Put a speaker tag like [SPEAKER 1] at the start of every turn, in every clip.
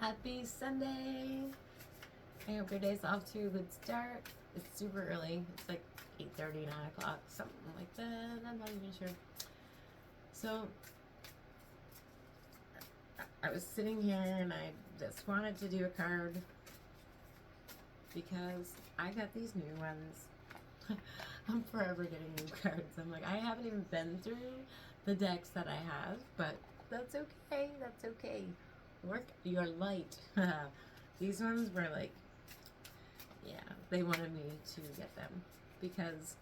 [SPEAKER 1] Happy Sunday! I hope your day's off to a good start. It's super early. It's like 8:30, 9 o'clock, something like that. I'm not even sure. So, I was sitting here and I just wanted to do a card because I got these new ones. I'm forever getting new cards. I'm like, I haven't even been through the decks that I have, but that's okay. That's okay. Work your light. These ones were like, yeah, they wanted me to get them because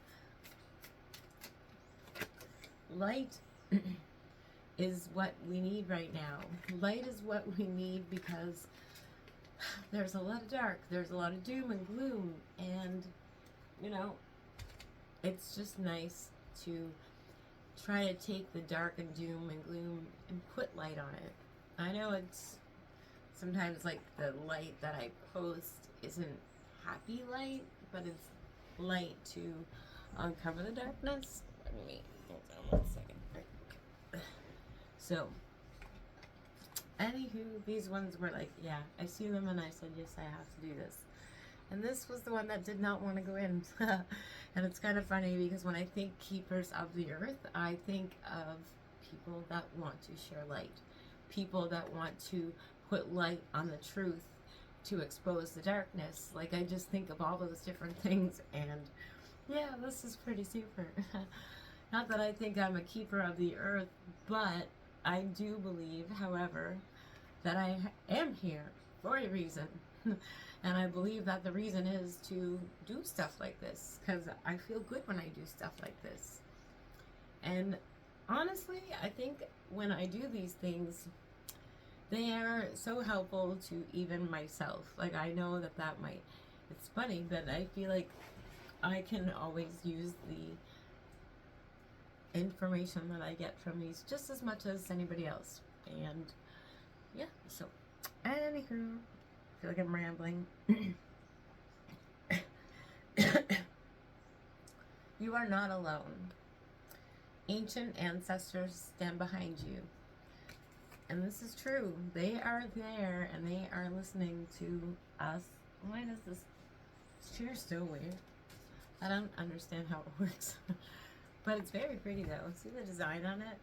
[SPEAKER 1] light is what we need right now. Light is what we need because there's a lot of dark, there's a lot of doom and gloom, and you know, it's just nice to try to take the dark and doom and gloom and put light on it. I know it's sometimes like the light that I post isn't happy light, but it's light to uncover the darkness. Let me hold on 1 second. So, anywho, these ones were like, yeah, I see them and I said, yes, I have to do this. And this was the one that did not want to go in. And it's kind of funny because when I think keepers of the earth, I think of people that want to share light, people that want to put light on the truth to expose the darkness. Like, I just think of all those different things, and yeah, this is pretty super. Not that I think I'm a keeper of the earth, but I do believe, however, that I am here for a reason. And I believe that the reason is to do stuff like this because I feel good when I do stuff like this. And honestly, I think when I do these things, they are so helpful to even myself. Like, I know that might, it's funny, but I feel like I can always use the information that I get from these just as much as anybody else. And yeah, so anywho, I feel like I'm rambling. You are not alone. Ancient ancestors stand behind you. And this is true. They are there and they are listening to us. Why does this chair so weird? I don't understand how it works. But it's very pretty though. See the design on it?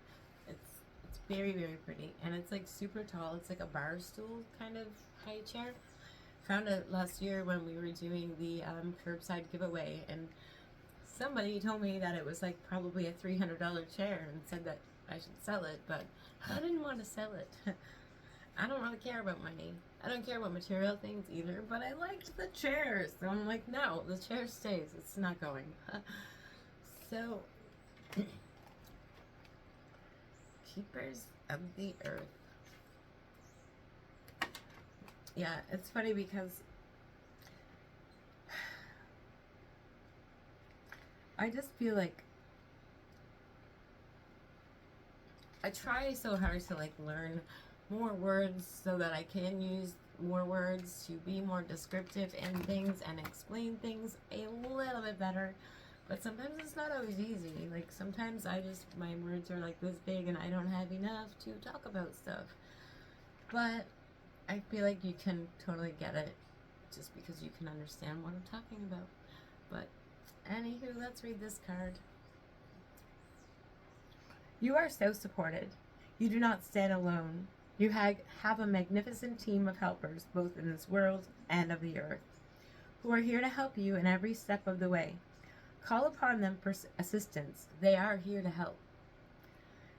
[SPEAKER 1] It's very, very pretty. And it's like super tall. It's like a bar stool kind of high chair. Found it last year when we were doing the curbside giveaway, and somebody told me that it was like probably a $300 chair and said that I should sell it, but I didn't want to sell it. I don't really care about money. I don't care about material things either, but I liked the chair, so I'm like, no, the chair stays. It's not going. So, keepers of the earth. Yeah, it's funny because I just feel like I try so hard to like learn more words so that I can use more words to be more descriptive in things and explain things a little bit better. But sometimes it's not always easy. Like sometimes my words are like this big and I don't have enough to talk about stuff. But I feel like you can totally get it just because you can understand what I'm talking about. But anywho, let's read this card. You are so supported. You do not stand alone. You have a magnificent team of helpers, both in this world and of the earth, who are here to help you in every step of the way. Call upon them for assistance. They are here to help.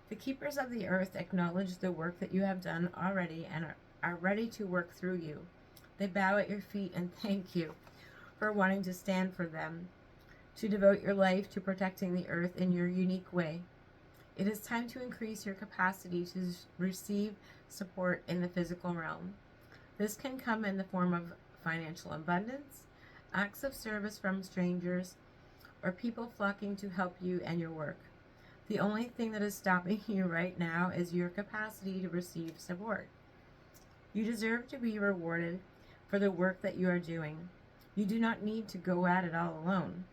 [SPEAKER 1] The keepers of the earth acknowledge the work that you have done already and are ready to work through you. They bow at your feet and thank you for wanting to stand for them, to devote your life to protecting the earth in your unique way. It is time to increase your capacity to receive support in the physical realm. This can come in the form of financial abundance, acts of service from strangers, or people flocking to help you and your work. The only thing that is stopping you right now is your capacity to receive support. You deserve to be rewarded for the work that you are doing. You do not need to go at it all alone.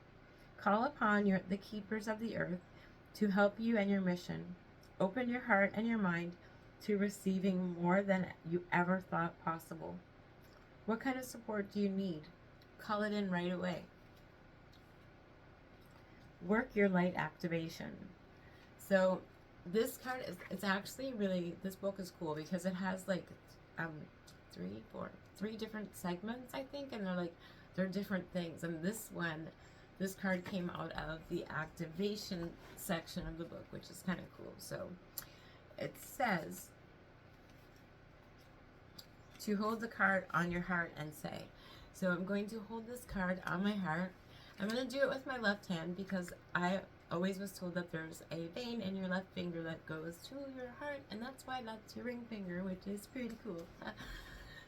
[SPEAKER 1] Call upon the keepers of the earth to help you and your mission. Open your heart and your mind to receiving more than you ever thought possible. What kind of support do you need? Call it in right away. Work your light activation. So this card is, it's actually really, this book is cool because it has like um three different segments, I think, and they're different things. And this card came out of the activation section of the book, which is kind of cool. So it says to hold the card on your heart and say. So I'm going to hold this card on my heart. I'm going to do it with my left hand because I always was told that there's a vein in your left finger that goes to your heart, and that's why that's your ring finger, which is pretty cool.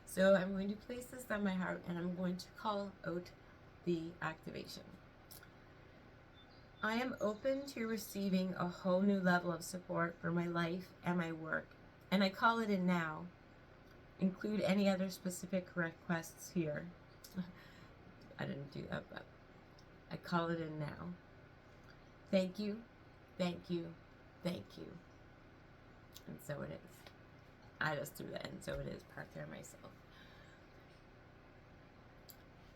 [SPEAKER 1] So I'm going to place this on my heart, and I'm going to call out the activation. I am open to receiving a whole new level of support for my life and my work, and I call it in now. Include any other specific requests here. I didn't do that, but I call it in now. Thank you, thank you, thank you. And so it is. I just threw that in, so it is part there myself.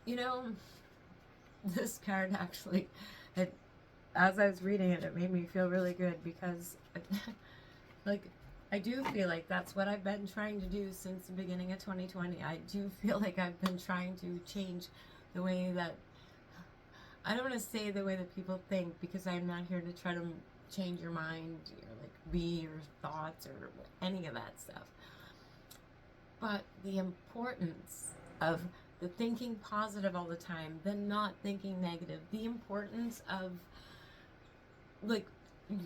[SPEAKER 1] You know, this card actually, as I was reading it, it made me feel really good because, like, I do feel like that's what I've been trying to do since the beginning of 2020. I do feel like I've been trying to change the way that, I don't want to say the way that people think, because I'm not here to try to change your mind or like be your thoughts or any of that stuff. But the importance of the thinking positive all the time, the not thinking negative, the importance of like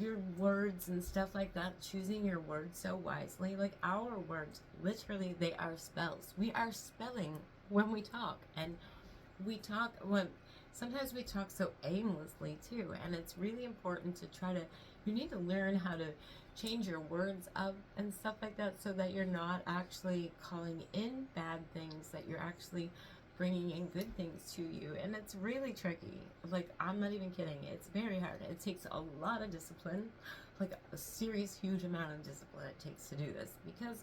[SPEAKER 1] your words and stuff like that, choosing your words so wisely. Like our words, literally, they are spells. We are spelling when we talk, and we talk when sometimes we talk so aimlessly too, and it's really important to try to, you need to learn how to change your words up and stuff like that so that you're not actually calling in bad things, that you're actually bringing in good things to you. And it's really tricky. Like, I'm not even kidding. It's very hard. It takes a lot of discipline, like a serious, huge amount of discipline it takes to do this, because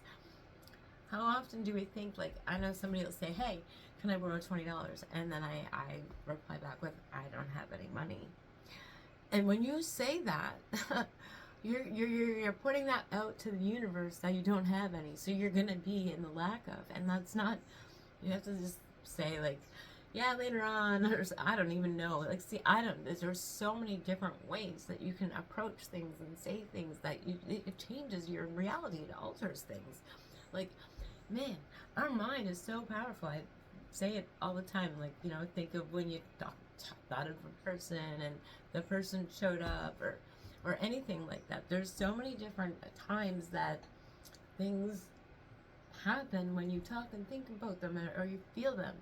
[SPEAKER 1] how often do we think, like, I know somebody will say, hey, can I borrow $20? And then I reply back with, I don't have any money. And when you say that, you're putting that out to the universe that you don't have any. So you're going to be in the lack of. And that's not, you have to just say, like, yeah, later on, or I don't even know. Like, see, there's so many different ways that you can approach things and say things that it changes your reality. It alters things. Like, man, our mind is so powerful. I say it all the time. Like, you know, think of when you thought of a person and the person showed up, or anything like that. There's so many different times that things happen when you talk and think about them, or you feel them.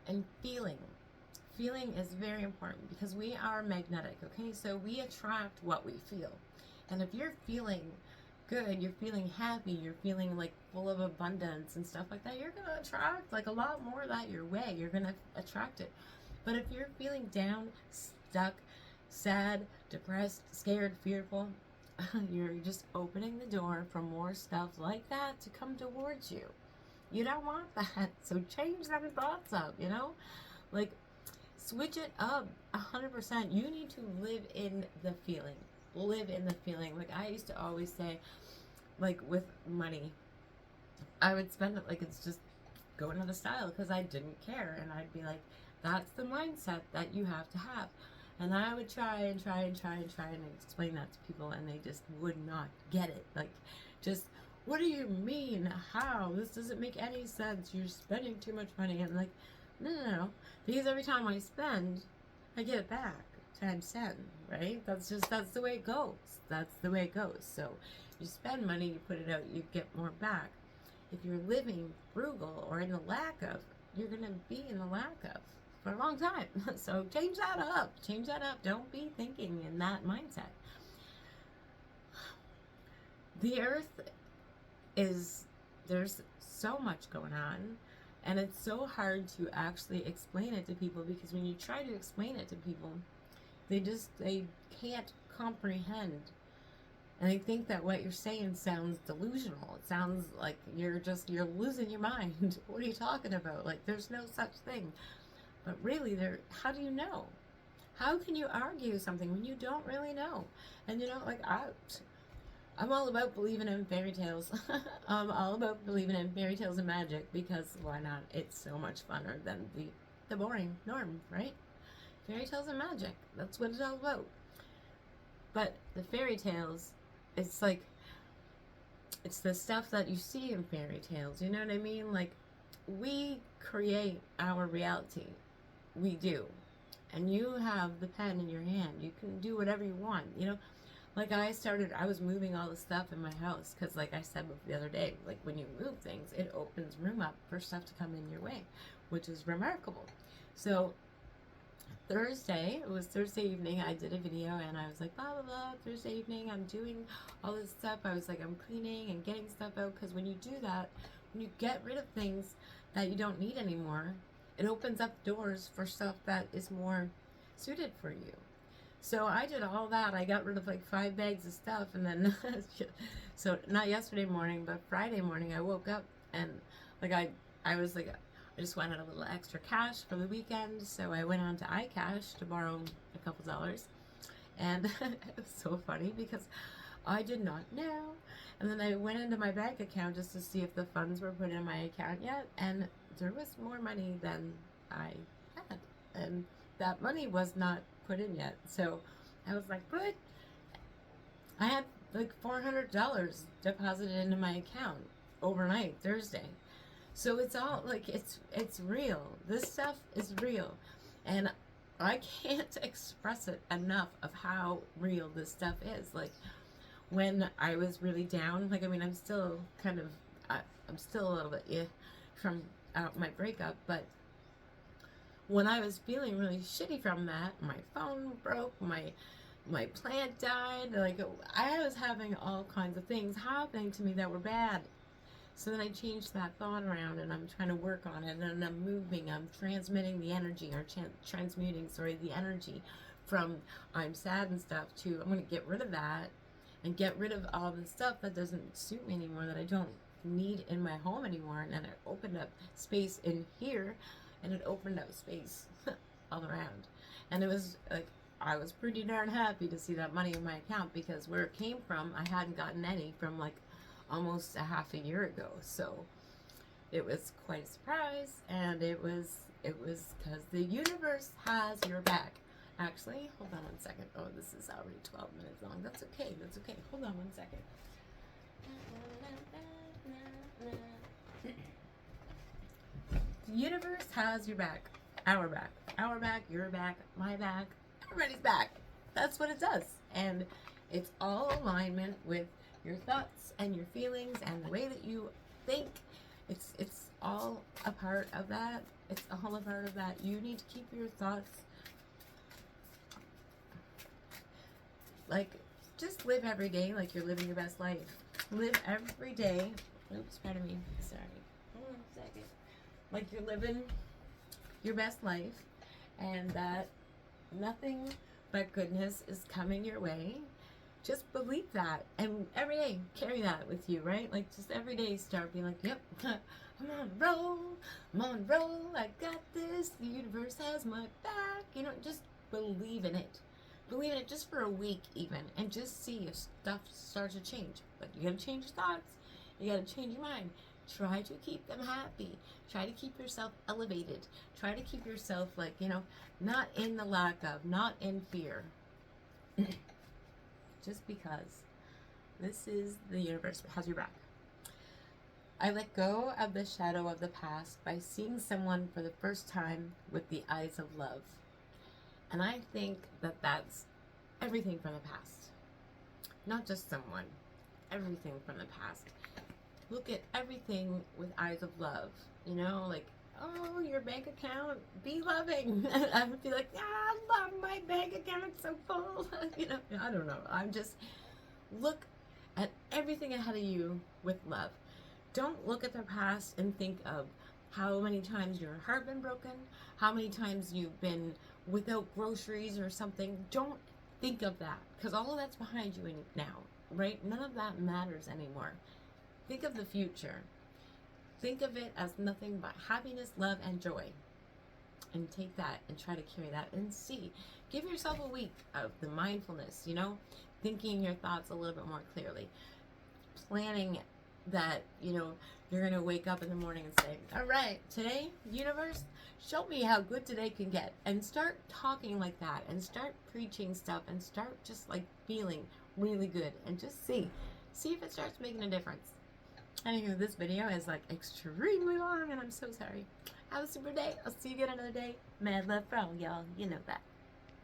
[SPEAKER 1] And feeling is very important, because we are magnetic, okay? So we attract what we feel. And if you're feeling good, you're feeling happy, you're feeling like full of abundance and stuff like that, you're gonna attract like a lot more of that your way. You're gonna attract it. But if you're feeling down, stuck, sad, depressed, scared, fearful, you're just opening the door for more stuff like that to come towards you. You don't want that. So change them thoughts up, you know? Like, switch it up 100%. You need to live in the feeling. Live in the feeling. Like, I used to always say, like, with money, I would spend it like it's just going out of style because I didn't care. And I'd be like, that's the mindset that you have to have. And I would try and explain that to people, and they just would not get it. Like, just, what do you mean? How? This doesn't make any sense. You're spending too much money. And I'm like, no. Because every time I spend, I get it back times 10, right? That's the way it goes. That's the way it goes. So you spend money, you put it out, you get more back. If you're living frugal or in the lack of, you're going to be in the lack of for a long time. So change that up. Change that up. Don't be thinking in that mindset. The earth there's so much going on, and it's so hard to actually explain it to people, because when you try to explain it to people, they can't comprehend And they think that what you're saying sounds delusional. It sounds like you're losing your mind. What are you talking about? Like, there's no such thing. But really, how do you know? How can you argue something when you don't really know? And like, I'm all about believing in fairy tales. I'm all about believing in fairy tales and magic, because why not? It's so much funner than the boring norm, right? Fairy tales and magic. That's what it's all about. But the fairy tales, it's like, it's the stuff that you see in fairy tales. You know what I mean? Like, we create our reality. We do. And you have the pen in your hand. You can do whatever you want. Like, I was moving all the stuff in my house because, like I said the other day, like, when you move things, it opens room up for stuff to come in your way, which is remarkable. So it was Thursday evening, I did a video, and I was like, blah, blah, blah, Thursday evening, I'm doing all this stuff. I was like, I'm cleaning and getting stuff out, because when you do that, when you get rid of things that you don't need anymore, it opens up doors for stuff that is more suited for you. So I did all that. I got rid of like 5 bags of stuff, and then, so not yesterday morning, but Friday morning, I woke up, and like I was like, I just wanted a little extra cash for the weekend, so I went on to iCash to borrow a couple dollars, and it was so funny because I did not know, and then I went into my bank account just to see if the funds were put in my account yet, and there was more money than I had, and that money was not put in yet. So I was like, what? I had like $400 deposited into my account overnight Thursday. So it's all like, it's real. This stuff is real, and I can't express it enough of how real this stuff is. Like, when I was really down, like, I mean, I'm still a little bit from my breakup, but when I was feeling really shitty from that, my phone broke, my plant died, like, I was having all kinds of things happening to me that were bad. So then I changed that thought around, and I'm trying to work on it, and I'm moving, I'm transmitting the energy, or transmuting the energy from I'm sad and stuff to I'm going to get rid of that, and get rid of all the stuff that doesn't suit me anymore, that I don't need in my home anymore. And then it opened up space in here, and it opened up space all around. And it was like, I was pretty darn happy to see that money in my account, because where it came from, I hadn't gotten any from like almost a half a year ago. So it was quite a surprise, and it was because the universe has your back. Actually, hold on one second. Oh, this is already 12 minutes long. That's okay. Hold on one second. The universe has your back. Our back. Our back, your back, my back, everybody's back. That's what it does. And it's all alignment with your thoughts and your feelings and the way that you think. It's all a part of that. It's all a part of that. You need to keep your thoughts, like, just live every day like you're living your best life. Live every day. Oops, pardon me. Sorry. Hold on a second. Like you're living your best life, and that nothing but goodness is coming your way. Just believe that, and every day carry that with you, right? Like, just every day start being like, yep, I'm on a roll, I got this, the universe has my back. Just believe in it. Believe in it just for a week even, and just see if stuff starts to change. But you gotta change your thoughts, you gotta change your mind. Try to keep them happy. Try to keep yourself elevated. Try to keep yourself, like, not in the lack of, not in fear. Just because this is the universe has your back. I let go of the shadow of the past by seeing someone for the first time with the eyes of love. And I think that that's everything from the past. Not just someone. Everything from the past. Look at everything with eyes of love. Like, oh, your bank account, be loving. I would be like, I love my bank account, it's so full. I don't know. I'm just, look at everything ahead of you with love. Don't look at the past and think of how many times your heart been broken, how many times you've been without groceries or something. Don't think of that, because all of that's behind you now. right? None of that matters anymore. Think of the future. Think of it as nothing but happiness, love, and joy. And take that and try to carry that and see. Give yourself a week of the mindfulness, thinking your thoughts a little bit more clearly. Planning that, you're going to wake up in the morning and say, all right, today, universe, show me how good today can get. And start talking like that and start preaching stuff and start just like feeling really good and just see if it starts making a difference. Anywho, this video is like extremely long and I'm so sorry. Have a super day. I'll see you again another day. Mad love for all y'all. You know that.